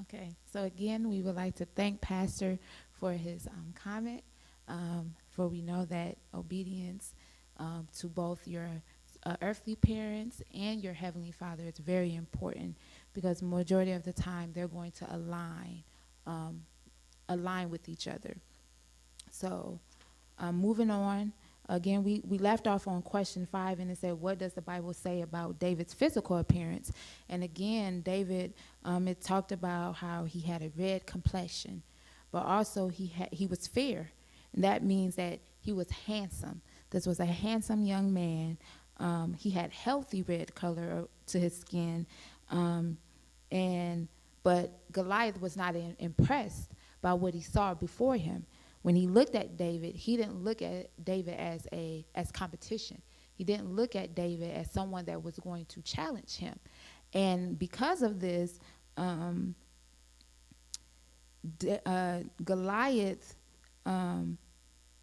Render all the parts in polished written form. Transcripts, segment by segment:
Okay, so again, we would like to thank Pastor for his comment. For we know that obedience to both your earthly parents and your heavenly Father is very important because majority of the time they're going to um, align with each other. So, moving on. Again, we left off on question 5, and it said, "What does the Bible say about David's physical appearance?" And again, David, it talked about how he had a red complexion, but also he was fair, and that means that he was handsome. This was a handsome young man. He had healthy red color to his skin, um, and but Goliath was not impressed by what he saw before him. When he looked at David, he didn't look at David as competition. He didn't look at David as someone that was going to challenge him. And because of this, um, Goliath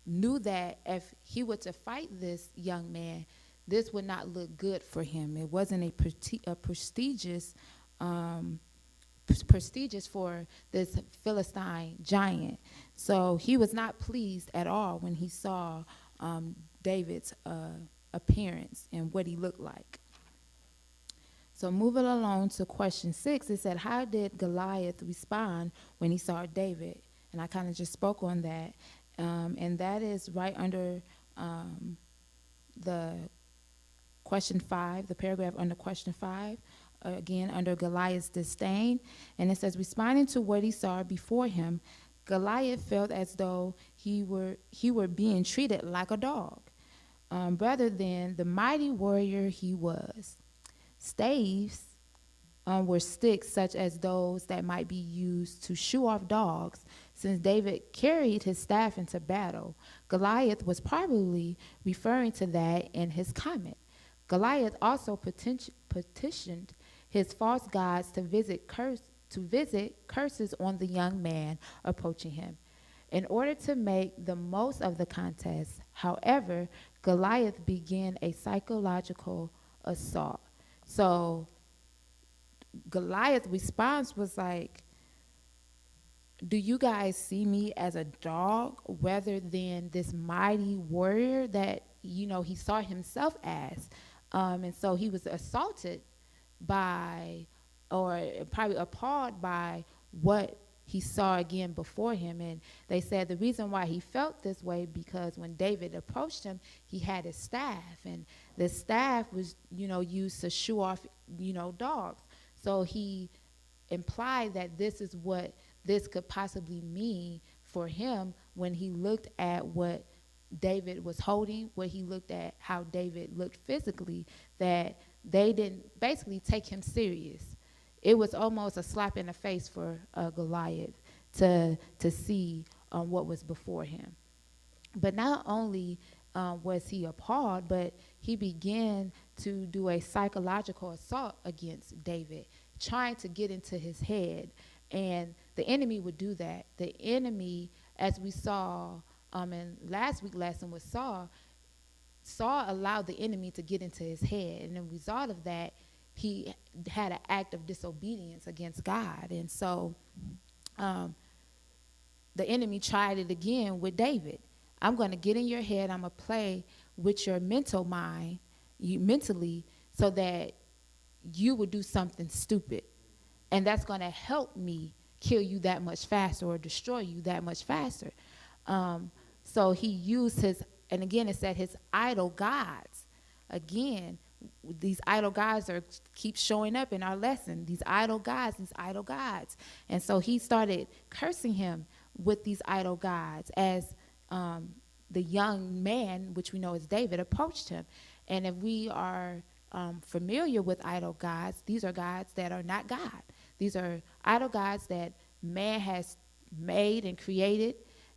knew that if he were to fight this young man, this would not look good for him. It wasn't a um, prestigious for this Philistine giant. So he was not pleased at all when he saw David's appearance and what he looked like. So moving along to question 6, it said, how did Goliath respond when he saw David? And I kind of just spoke on that. And that is right under the question 5, the paragraph under question 5, again under Goliath's disdain. And it says, responding to what he saw before him, Goliath felt as though he were being treated like a dog, rather than the mighty warrior he was. Staves were sticks such as those that might be used to shoo off dogs. Since David carried his staff into battle, Goliath was probably referring to that in his comment. Goliath also petitioned his false gods to visit curses on the young man approaching him. In order to make the most of the contest, however, Goliath began a psychological assault. So Goliath's response was like, do you guys see me as a dog rather than this mighty warrior that, he saw himself as? And so he was assaulted by, or probably appalled by what he saw again before him. And they said the reason why he felt this way because when David approached him, he had his staff, and the staff was, used to shoo off, dogs. So he implied that this is what this could possibly mean for him when he looked at what David was holding, what he looked at how David looked physically, that they didn't basically take him serious. It was almost a slap in the face for Goliath to see what was before him. But not only was he appalled, but he began to do a psychological assault against David, trying to get into his head. And the enemy would do that. The enemy, as we saw in last week's lesson with Saul allowed the enemy to get into his head. And the result of that, he had an act of disobedience against God. And so the enemy tried it again with David. I'm going to get in your head. I'm going to play with your mental mind, mentally, so that you would do something stupid. And that's going to help me kill you that much faster or destroy you that much faster. So he used and again it said his idol gods. Again, these idol gods keep showing up in our lesson. These idol gods. And so he started cursing him with these idol gods as the young man, which we know is David, approached him. And if we are familiar with idol gods, these are gods that are not God. These are idol gods that man has made and created,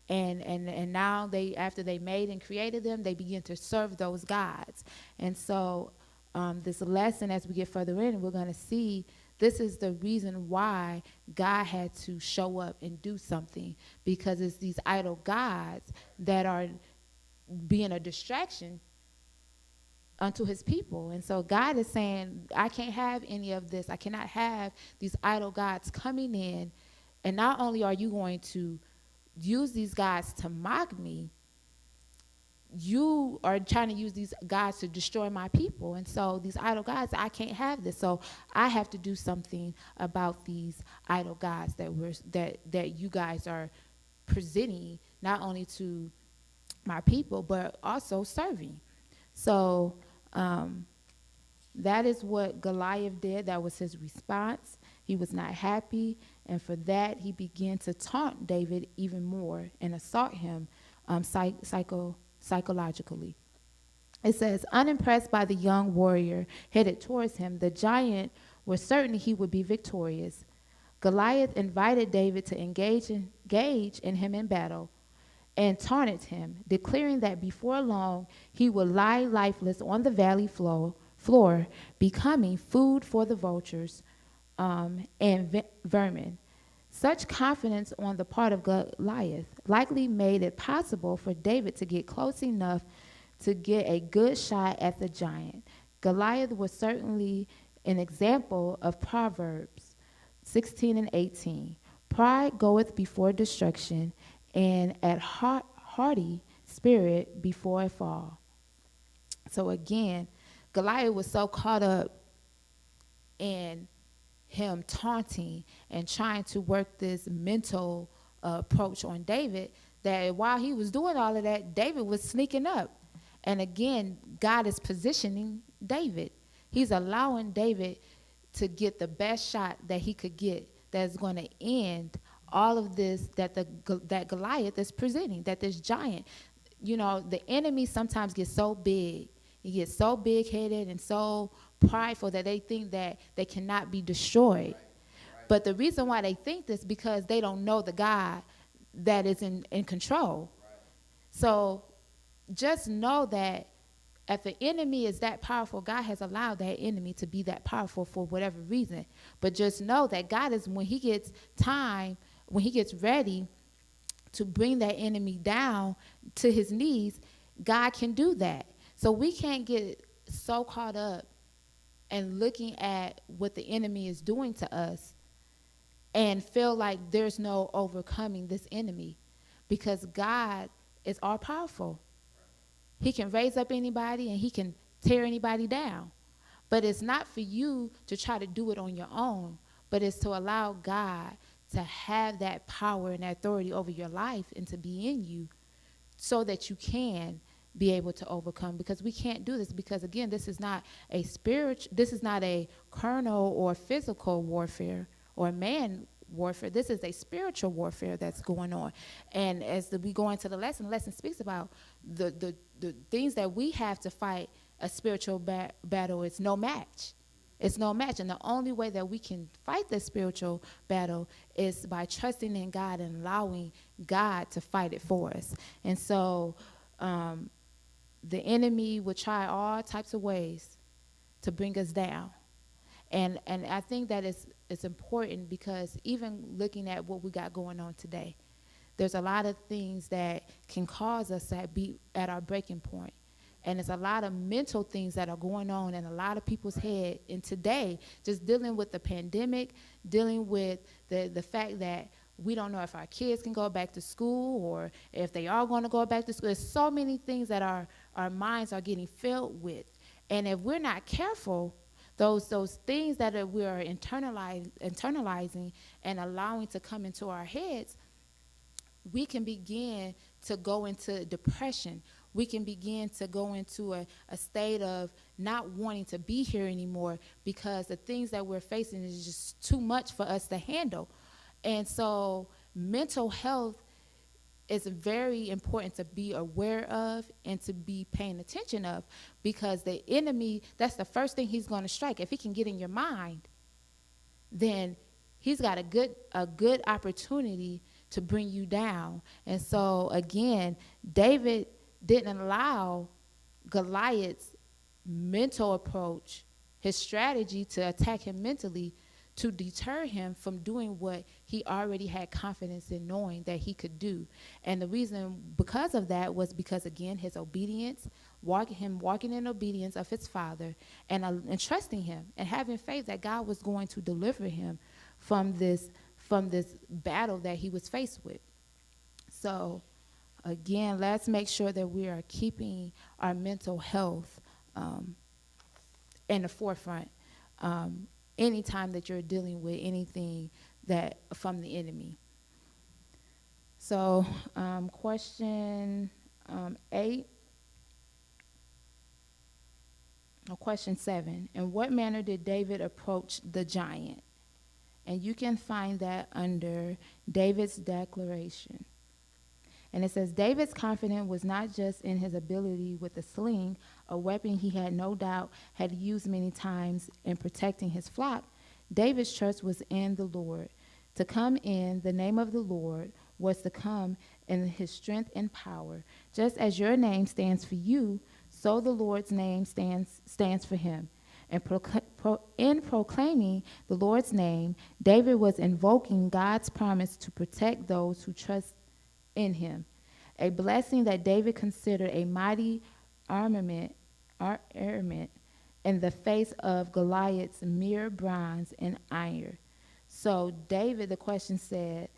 and now after they made and created them, they begin to serve those gods. And so this lesson, as we get further in, we're going to see this is the reason why God had to show up and do something, because it's these idol gods that are being a distraction unto his people. And so God is saying, I can't have any of this. I cannot have these idol gods coming in. And not only are you going to use these gods to mock me, you are trying to use these gods to destroy my people. And so these idol gods, I can't have this. So I have to do something about these idol gods that you guys are presenting, not only to my people, but also serving. So that is what Goliath did. That was his response. He was not happy, and for that he began to taunt David even more and assault him psychologically. It says, unimpressed by the young warrior headed towards him, the giant was certain he would be victorious. Goliath invited David to engage in him in battle and taunted him, declaring that before long he would lie lifeless on the valley floor, becoming food for the vultures and vermin. Such confidence on the part of Goliath likely made it possible for David to get close enough to get a good shot at the giant. Goliath was certainly an example of Proverbs 16 and 18. Pride goeth before destruction, and at haughty spirit before a fall. So again, Goliath was so caught up in him taunting and trying to work this mental approach on David, that while he was doing all of that, David was sneaking up. And again, God is positioning David. He's allowing David to get the best shot that he could get that's going to end all of this that Goliath is presenting, that this giant. You know, the enemy sometimes gets so big. He gets so big-headed and so prideful that they think that they cannot be destroyed. Right. But the reason why they think this is because they don't know the God that is in control. Right. So just know that if the enemy is that powerful, God has allowed that enemy to be that powerful for whatever reason. But just know that God is, when he gets ready to bring that enemy down to his knees, God can do that. So we can't get so caught up in looking at what the enemy is doing to us and feel like there's no overcoming this enemy, because God is all powerful. He can raise up anybody and he can tear anybody down. But it's not for you to try to do it on your own, but it's to allow God to have that power and that authority over your life and to be in you so that you can be able to overcome. Because we can't do this, because again, this is not a carnal or physical warfare or man warfare. This is a spiritual warfare that's going on. And as we go into the lesson speaks about the things that we have to fight a spiritual battle. It's no match. It's no match. And the only way that we can fight the spiritual battle is by trusting in God and allowing God to fight it for us. And so the enemy will try all types of ways to bring us down. And I think that it's important, because even looking at what we got going on today, there's a lot of things that can cause us to be at our breaking point. And there's a lot of mental things that are going on in a lot of people's head. And today, just dealing with the pandemic, dealing with the fact that we don't know if our kids can go back to school or if they are going to go back to school. There's so many things that our minds are getting filled with. And if we're not careful, those things that we are internalizing and allowing to come into our heads, we can begin to go into depression. We can begin to go into a state of not wanting to be here anymore, because the things that we're facing is just too much for us to handle. And so mental health is very important to be aware of and to be paying attention of, because the enemy, that's the first thing he's going to strike. If he can get in your mind, then he's got a good opportunity to bring you down. And so again, David didn't allow Goliath's mental approach, his strategy to attack him mentally, to deter him from doing what he already had confidence in knowing that he could do. And the reason because of that was because, again, his obedience, walking in obedience of his father, and trusting him and having faith that God was going to deliver him from this battle that he was faced with. So again, let's make sure that we are keeping our mental health in the forefront anytime that you're dealing with anything that from the enemy. So question 8, or question 7, in what manner did David approach the giant? And you can find that under David's declaration. And it says, David's confidence was not just in his ability with the sling, a weapon he had no doubt had used many times in protecting his flock. David's trust was in the Lord. To come in the name of the Lord was to come in his strength and power. Just as your name stands for you, so the Lord's name stands for him. And in proclaiming the Lord's name, David was invoking God's promise to protect those who trust in him, a blessing that David considered a mighty armament in the face of Goliath's mere bronze and iron. So David, the question said,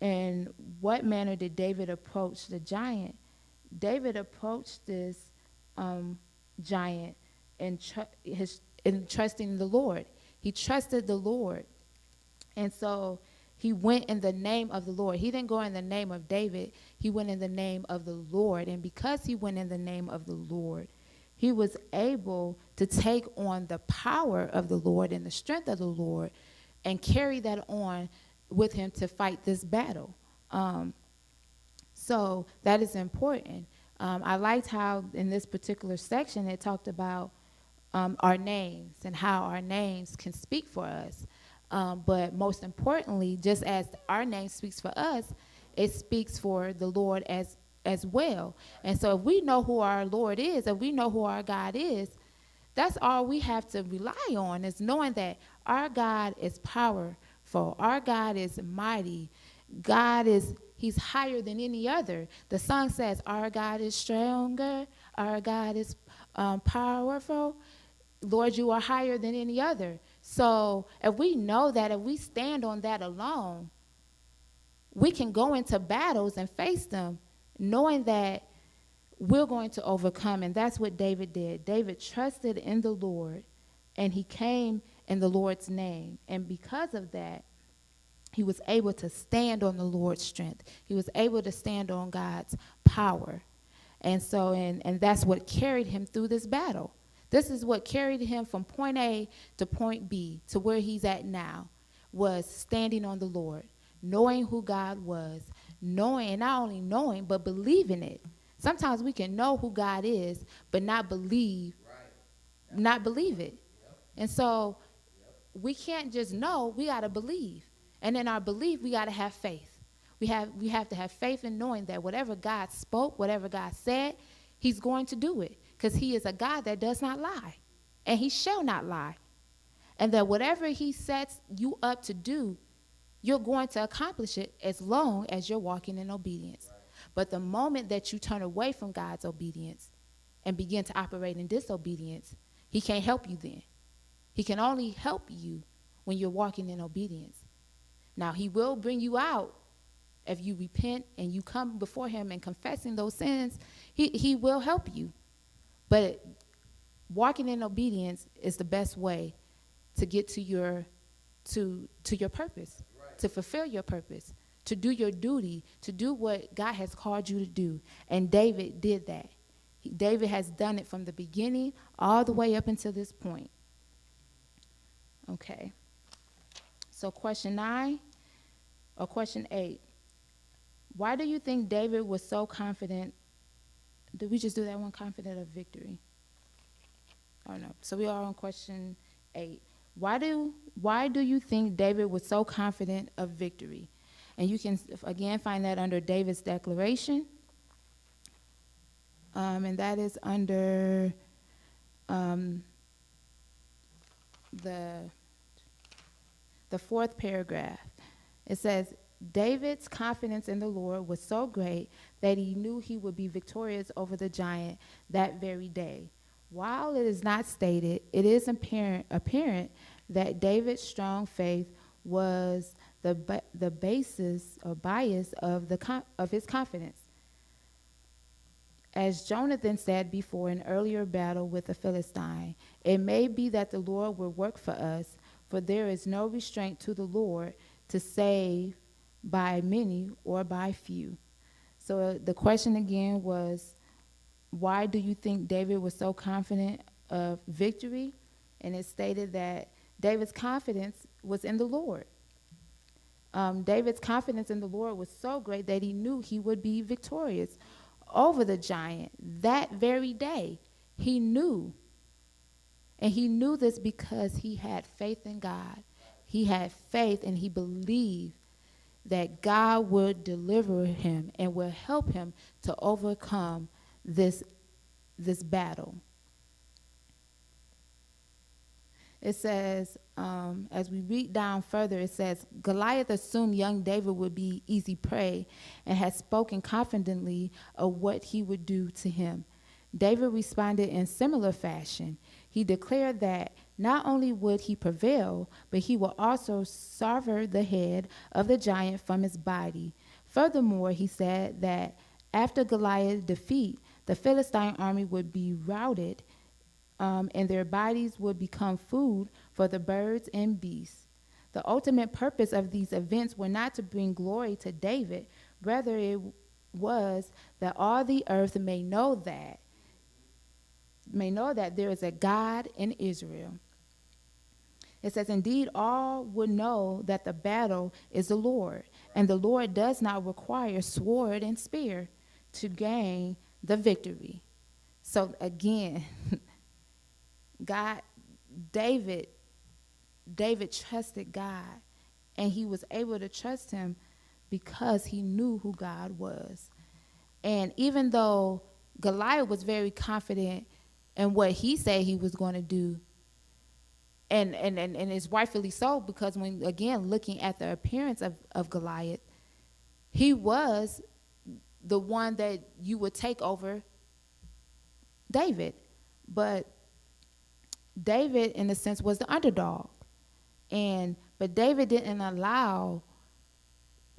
in what manner did David approach the giant? David approached this giant in trusting the Lord. He trusted the Lord. And so he went in the name of the Lord. He didn't go in the name of David. He went in the name of the Lord. And because he went in the name of the Lord, he was able to take on the power of the Lord and the strength of the Lord and carry that on with him to fight this battle. So that is important. I liked how in this particular section it talked about our names and how our names can speak for us. But most importantly, just as our name speaks for us, it speaks for the Lord as well. And so if we know who our Lord is, if we know who our God is, that's all we have to rely on, is knowing that our God is powerful. Our God is mighty. He's higher than any other. The song says, our God is stronger. Our God is powerful. Lord, you are higher than any other. So if we know that, if we stand on that alone, we can go into battles and face them knowing that we're going to overcome. And that's what David did. David trusted in the Lord, and he came in the Lord's name. And because of that, he was able to stand on the Lord's strength. He was able to stand on God's power. And so, and that's what carried him through this battle. This is what carried him from point A to point B to where he's at now, was standing on the Lord, knowing who God was, knowing, and not only knowing, but believing it. Sometimes we can know who God is, but not believe it. And so we can't just know, we got to believe. And in our belief, we got to have faith. We have to have faith in knowing that whatever God spoke, whatever God said, he's going to do it, because he is a God that does not lie, and he shall not lie. And that whatever he sets you up to do, you're going to accomplish it as long as you're walking in obedience. Right. But the moment that you turn away from God's obedience and begin to operate in disobedience, he can't help you then. He can only help you when you're walking in obedience. Now, he will bring you out if you repent and you come before him and confessing those sins. He will help you. But walking in obedience is the best way to get to your purpose, right, to fulfill your purpose, to do your duty, to do what God has called you to do. And David did that. David has done it from the beginning all the way up until this point. Okay. So question 9 or question 8. Why do you think David was so confident? Did we just do that one, confident of victory? Oh, no. So we are on question 8. Why do you think David was so confident of victory? And you can, again, find that under David's declaration. And that is under the 4th paragraph. It says, David's confidence in the Lord was so great that he knew he would be victorious over the giant that very day. While it is not stated, it is apparent that David's strong faith was the basis or bias of his confidence. As Jonathan said before in an earlier battle with the Philistine, it may be that the Lord will work for us, for there is no restraint to the Lord to save by many or by few. So the question again was, why do you think David was so confident of victory? And it stated that David's confidence was in the Lord. David's confidence in the Lord was so great that he knew he would be victorious over the giant that very day. He knew. And he knew this because he had faith in God. He had faith and he believed that God would deliver him and will help him to overcome this battle. It says, as we read down further, it says, Goliath assumed young David would be easy prey and had spoken confidently of what he would do to him. David responded in similar fashion. He declared that not only would he prevail, but he would also sever the head of the giant from his body. Furthermore, he said that after Goliath's defeat, the Philistine army would be routed, and their bodies would become food for the birds and beasts. The ultimate purpose of these events were not to bring glory to David, rather it was that all the earth may know that there is a God in Israel. It says, indeed, all would know that the battle is the Lord, and the Lord does not require sword and spear to gain the victory. So again, David trusted God, and he was able to trust him because he knew who God was. And even though Goliath was very confident in what he said he was going to do, and it's rightfully so, because when, again, looking at the appearance of Goliath, he was the one that you would take over David. But David, in a sense, was the underdog. But David didn't allow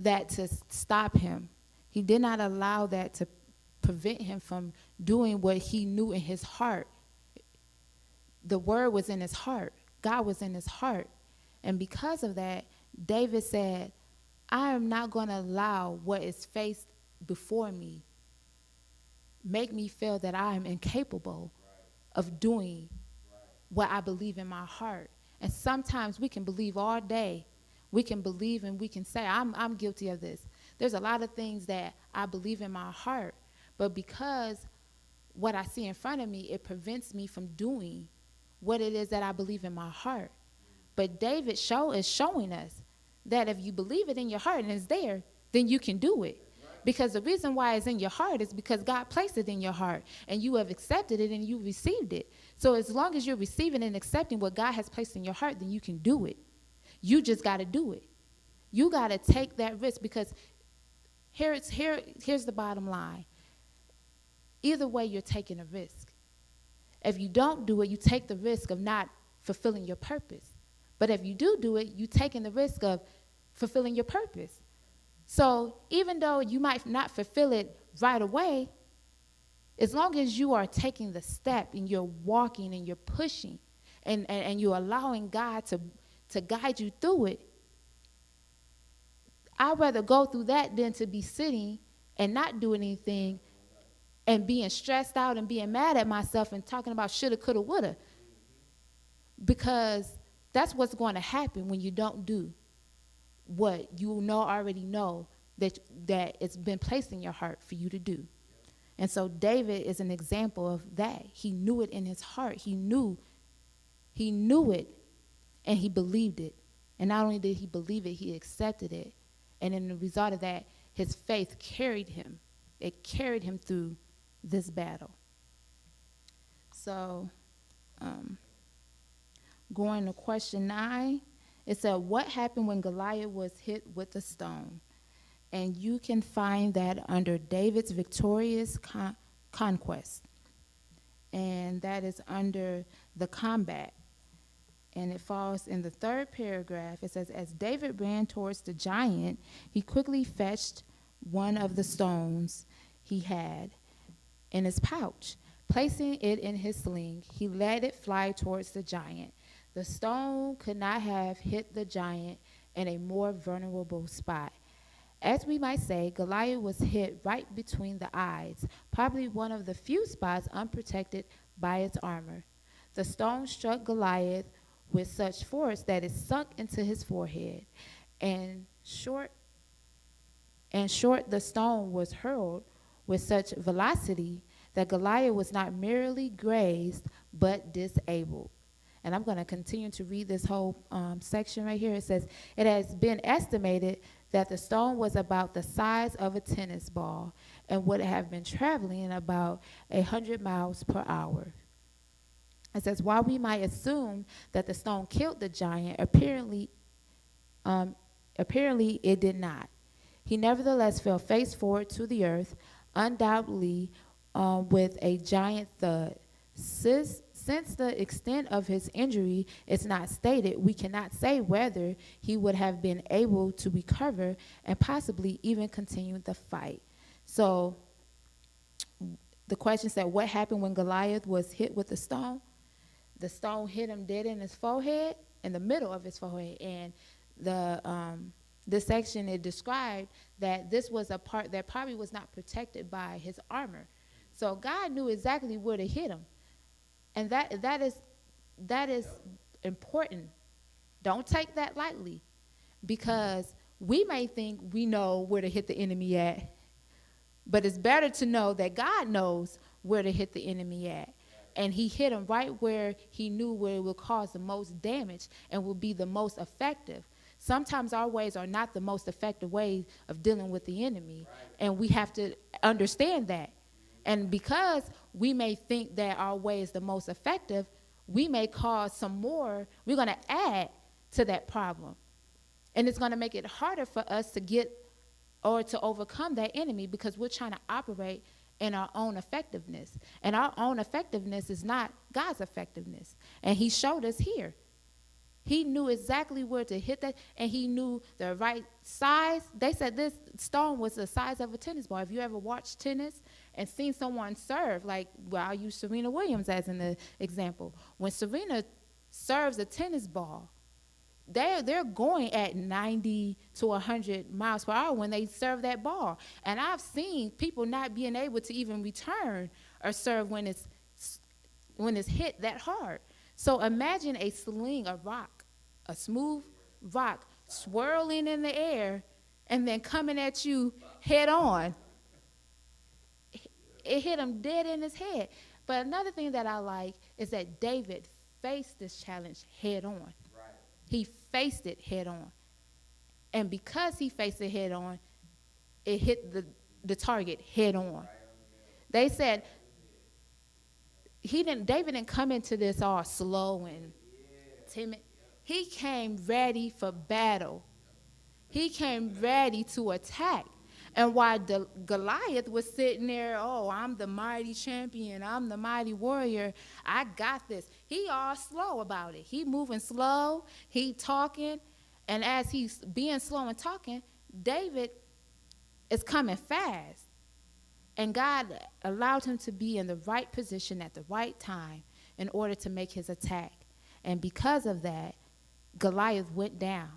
that to stop him. He did not allow that to prevent him from doing what he knew in his heart. The word was in his heart. God was in his heart. And because of that, David said, I am not going to allow what is faced before me make me feel that I am incapable of doing what I believe in my heart. And sometimes we can believe all day. We can believe and we can say, I'm guilty of this. There's a lot of things that I believe in my heart, but because what I see in front of me, it prevents me from doing what it is that I believe in my heart. But David is showing us that if you believe it in your heart and it's there, then you can do it. Because the reason why it's in your heart is because God placed it in your heart, and you have accepted it and you received it. So as long as you're receiving and accepting what God has placed in your heart, then you can do it. You just got to do it. You got to take that risk, because here's the bottom line. Either way, you're taking a risk. If you don't do it, you take the risk of not fulfilling your purpose. But if you do it, you're taking the risk of fulfilling your purpose. So even though you might not fulfill it right away, as long as you are taking the step and you're walking and you're pushing and you're allowing God to guide you through it, I'd rather go through that than to be sitting and not doing anything and being stressed out and being mad at myself and talking about shoulda, coulda, woulda. Because that's what's going to happen when you don't do what you already know that it's been placed in your heart for you to do. And so David is an example of that. He knew it in his heart. He knew it, and he believed it. And not only did he believe it, he accepted it. And in the result of that, his faith carried him. It carried him through this battle. So going to question 9, It said, what happened when Goliath was hit with a stone? And you can find that under David's victorious conquest. And that is under the combat. And it falls in the third paragraph. It says, as David ran towards the giant, he quickly fetched one of the stones he had in his pouch. Placing it in his sling, he let it fly towards the giant. The stone could not have hit the giant in a more vulnerable spot. As we might say, Goliath was hit right between the eyes, probably one of the few spots unprotected by its armor. The stone struck Goliath with such force that it sunk into his forehead. And short, the stone was hurled with such velocity that Goliath was not merely grazed, but disabled. And I'm going to continue to read this whole section right here. It says, it has been estimated that the stone was about the size of a tennis ball and would have been traveling about 100 miles per hour. It says, while we might assume that the stone killed the giant, apparently it did not. He nevertheless fell face forward to the earth, undoubtedly with a giant thud. Since the extent of his injury is not stated, we cannot say whether he would have been able to recover and possibly even continue the fight. So the question said, what happened when Goliath was hit with a stone? The stone hit him dead in his forehead, in the middle of his forehead. And this section, it described that this was a part that probably was not protected by his armor. So God knew exactly where to hit him. And that is important. Don't take that lightly, because we may think we know where to hit the enemy at, but it's better to know that God knows where to hit the enemy at. And he hit him right where he knew where it would cause the most damage and will be the most effective. Sometimes our ways are not the most effective way of dealing with the enemy, and we have to understand that. And because we may think that our way is the most effective, we may cause some more, we're going to add to that problem. And it's going to make it harder for us to get or to overcome that enemy, because we're trying to operate in our own effectiveness. And our own effectiveness is not God's effectiveness. And he showed us here. He knew exactly where to hit that, and he knew the right size. They said this stone was the size of a tennis ball. If you ever watched tennis and seen someone serve, like, well, I'll use Serena Williams as an example. When Serena serves a tennis ball, they're going at 90 to 100 miles per hour when they serve that ball. And I've seen people not being able to even return or serve when it's hit that hard. So imagine a sling, a rock, a smooth rock swirling in the air and then coming at you head on. It hit him dead in his head. But another thing that I like is that David faced this challenge head on. Right. He faced it head on. And because he faced it head on, it hit the target head on. Right. They said David didn't come into this all slow and timid. He came ready for battle. He came ready to attack. And while Goliath was sitting there, oh, I'm the mighty champion, I'm the mighty warrior, I got this. He all slow about it. He moving slow, he talking, and as he's being slow and talking, David is coming fast. And God allowed him to be in the right position at the right time in order to make his attack. And because of that, Goliath went down.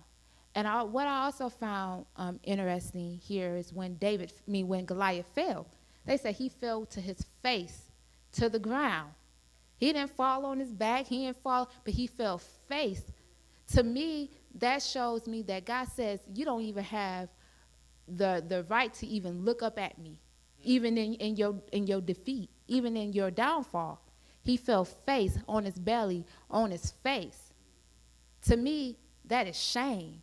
And what I also found interesting here is when Goliath fell. They said he fell to his face to the ground. He didn't fall on his back. He didn't fall, but he fell face. To me, that shows me that God says you don't even have the right to even look up at me, even in your defeat, even in your downfall. He fell face on his belly, on his face. To me, that is shame.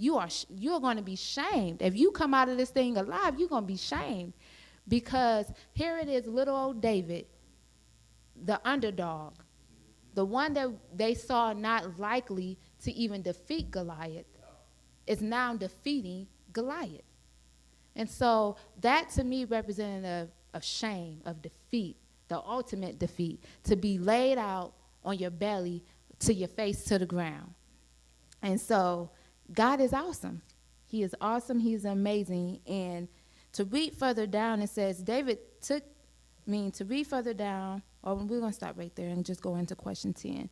You're going to be shamed. If you come out of this thing alive, you're going to be shamed. Because here it is, little old David, the underdog, the one that they saw not likely to even defeat Goliath is now defeating Goliath. And so that to me represented a shame, of defeat, the ultimate defeat, to be laid out on your belly to your face to the ground. And so God is awesome. He is awesome. He is amazing. And to read further down, it says to read further down, or we're going to stop right there and just go into question 10.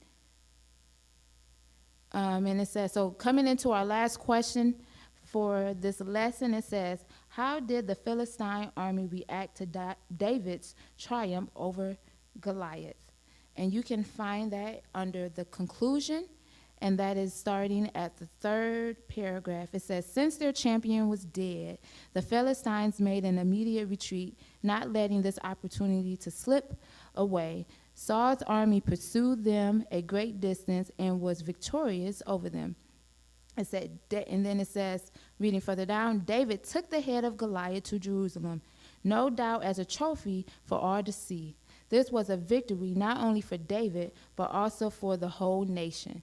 And it says, so coming into our last question for this lesson, it says, how did the Philistine army react to David's triumph over Goliath? And you can find that under the conclusion, and that is starting at the 3rd paragraph. It says, since their champion was dead, the Philistines made an immediate retreat, not letting this opportunity to slip away. Saul's army pursued them a great distance and was victorious over them. It said, and then it says, reading further down, David took the head of Goliath to Jerusalem, no doubt as a trophy for all to see. This was a victory not only for David, but also for the whole nation.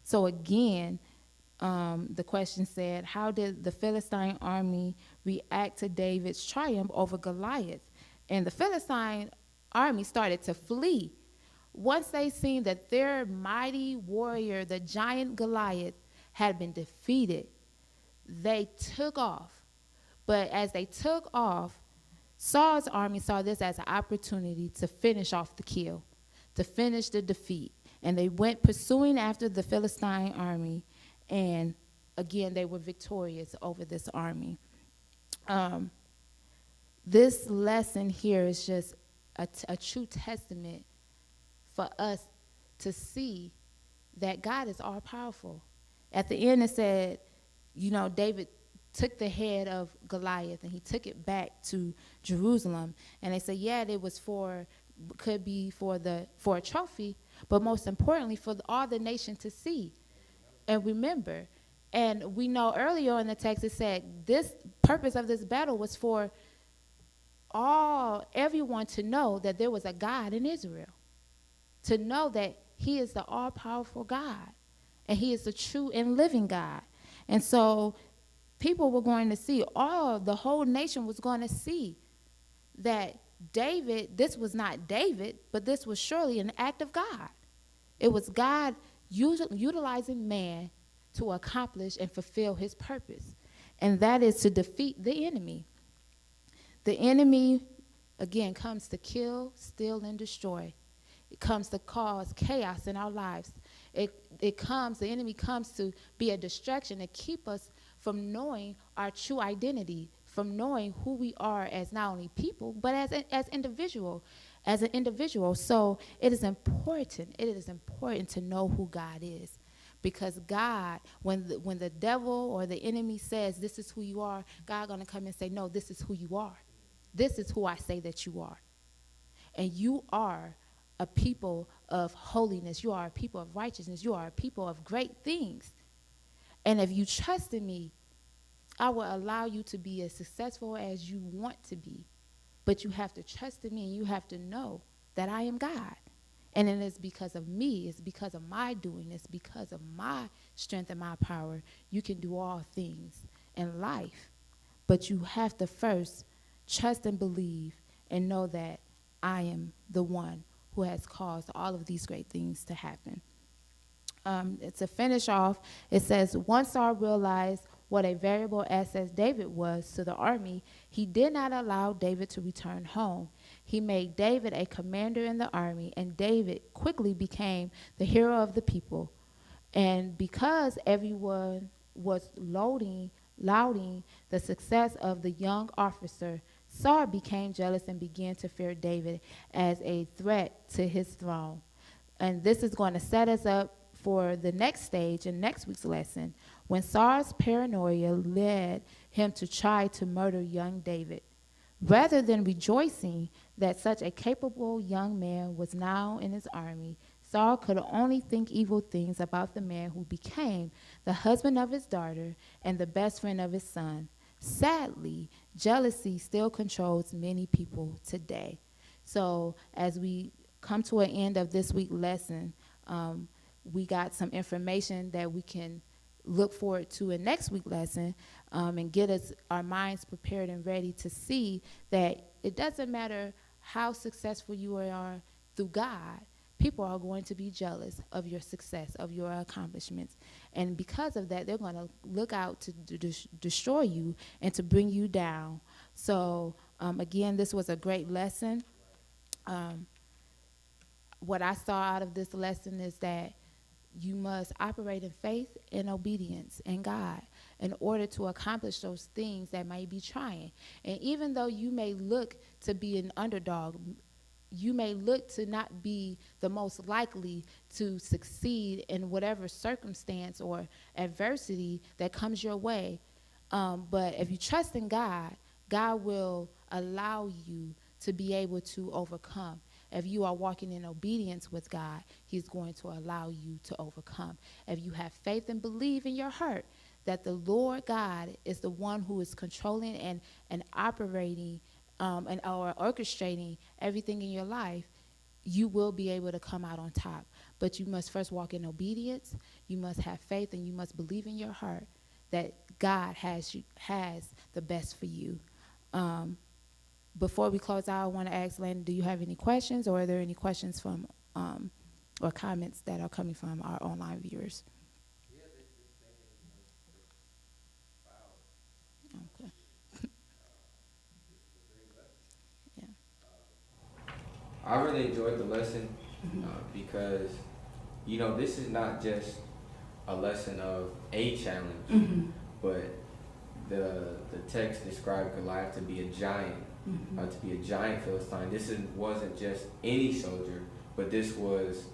So again, the question said, how did the Philistine army react to David's triumph over Goliath? And the Philistine army started to flee. Once they seen that their mighty warrior, the giant Goliath, had been defeated, they took off. But as they took off, Saul's army saw this as an opportunity to finish off the kill, to finish the defeat. And they went pursuing after the Philistine army, and again, they were victorious over this army. This lesson here is just a true testament for us to see that God is all-powerful. At the end, it said, David took the head of Goliath and he took it back to Jerusalem. And they said, it was could be for a trophy, but most importantly for all the nation to see and remember. And we know earlier in the text it said this purpose of this battle was for everyone to know that there was a God in Israel, to know that he is the all-powerful God and he is the true and living God. And so people were going to see, the whole nation was going to see that David, this was not David, but this was surely an act of God. It was God utilizing man to accomplish and fulfill his purpose, and that is to defeat the enemy. The enemy, again, comes to kill, steal, and destroy. It comes to cause chaos in our lives. The enemy comes to be a distraction to keep us from knowing our true identity, from knowing who we are as not only people, but as an individual. So it is important to know who God is. Because God, when the devil or the enemy says, this is who you are, God going to come and say, no, this is who you are. This is who I say that you are. And you are a people of holiness. You are a people of righteousness. You are a people of great things. And if you trust in me, I will allow you to be as successful as you want to be. But you have to trust in me, and you have to know that I am God. And it is because of me, it's because of my doing, it's because of my strength and my power. You can do all things in life. But you have to first trust and believe and know that I am the one who has caused all of these great things to happen. To finish off, it says, once Saul realized what a valuable asset David was to the army, he did not allow David to return home. He made David a commander in the army, and David quickly became the hero of the people. And because everyone was lauding the success of the young officer, Saul became jealous and began to fear David as a threat to his throne. And this is going to set us up for the next stage in next week's lesson, when Saul's paranoia led him to try to murder young David. Rather than rejoicing that such a capable young man was now in his army, Saul could only think evil things about the man who became the husband of his daughter and the best friend of his son. Sadly, jealousy still controls many people today. So as we come to an end of this week's lesson, we got some information that we can look forward to in next week's lesson, and get us our minds prepared and ready to see that it doesn't matter how successful you are through God. People are going to be jealous of your success, of your accomplishments. And because of that, they're going to look out to destroy you and to bring you down. So, again, this was a great lesson. What I saw out of this lesson is that you must operate in faith and obedience in God in order to accomplish those things that may be trying. And even though you may look to be an underdog, you may look to not be the most likely to succeed in whatever circumstance or adversity that comes your way. But if you trust in God, God will allow you to be able to overcome. If you are walking in obedience with God, he's going to allow you to overcome. If you have faith and believe in your heart that the Lord God is the one who is controlling and operating or orchestrating everything in your life, you will be able to come out on top. But you must first walk in obedience. You must have faith, and you must believe in your heart that God has the best for you. Before we close out, I want to ask Landon, do you have any questions, or are there any questions from or comments that are coming from our online viewers? Okay. Yeah. I really enjoyed the lesson because, this is not just a lesson of a challenge, but the text described Goliath to be a giant, Philistine. Wasn't just any soldier, but this was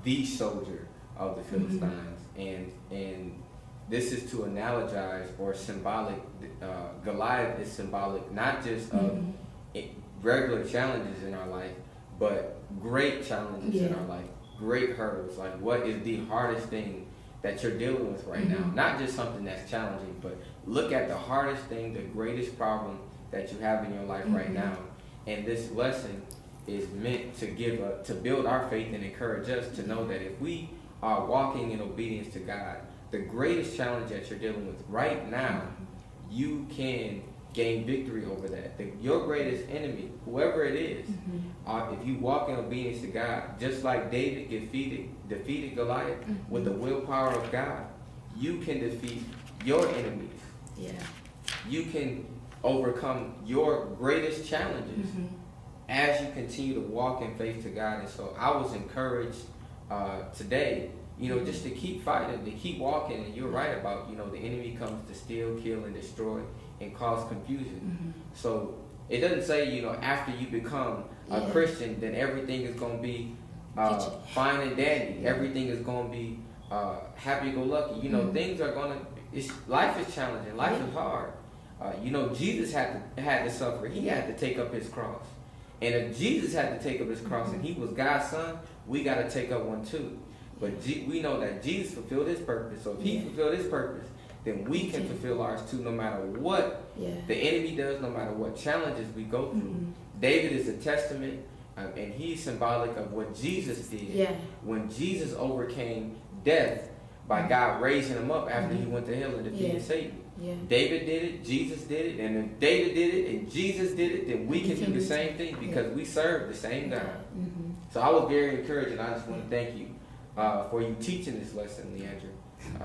the soldier of the Philistines, and this is to analogize or symbolic. Goliath is symbolic not just of regular challenges in our life, but great challenges in our life, great hurdles. Like, what is the hardest thing that you're dealing with right now? Not just something that's challenging, but look at the hardest thing, the greatest problem that you have in your life right now. And this lesson is meant to build our faith and encourage us to know that if we are walking in obedience to God, the greatest challenge that you're dealing with right now, you can gain victory over that. Your greatest enemy, whoever it is, if you walk in obedience to God, just like David defeated Goliath with the willpower of God, you can defeat your enemies. Yeah. You can overcome your greatest challenges as you continue to walk in faith to God. And so I was encouraged today, just to keep fighting, to keep walking. And you're right about, the enemy comes to steal, kill, and destroy and cause confusion. So it doesn't say, after you become a Christian, then everything is going to be fine and dandy. Everything is going to be happy-go-lucky. Things are going to, life is challenging. Life is hard. Jesus had to suffer. He had to take up his cross. And if Jesus had to take up his cross and he was God's son, we got to take up one too. But we know that Jesus fulfilled his purpose. So if he fulfilled his purpose, then we can fulfill ours too, no matter what the enemy does, no matter what challenges we go through. David is a testament, and he's symbolic of what Jesus did when Jesus overcame death by God raising him up after he went to hell and defeated Satan. David did it, Jesus did it, and if David did it and Jesus did it, then we can do the same thing because we serve the same God. So I was very encouraged, and I just want to thank you for you teaching this lesson, Liandra.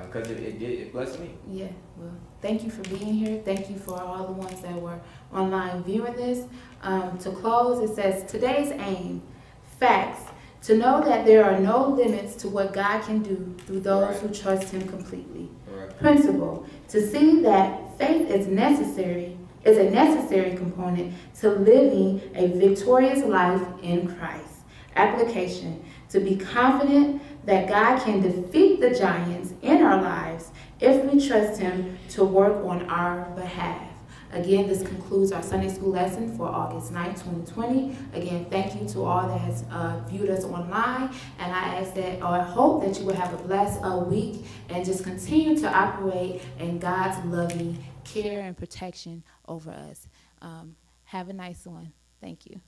Because it blessed me. Yeah, well, thank you for being here. Thank you for all the ones that were online viewing this. To close, it says, today's aim, facts, to know that there are no limits to what God can do through those who trust him completely. Principle, to see that faith is a necessary component to living a victorious life in Christ. Application, to be confident that God can defeat the giants in our lives if we trust him to work on our behalf. Again, this concludes our Sunday school lesson for August 9, 2020. Again, thank you to all that has viewed us online. And I hope that you will have a blessed week and just continue to operate in God's loving care and protection over us. Have a nice one. Thank you.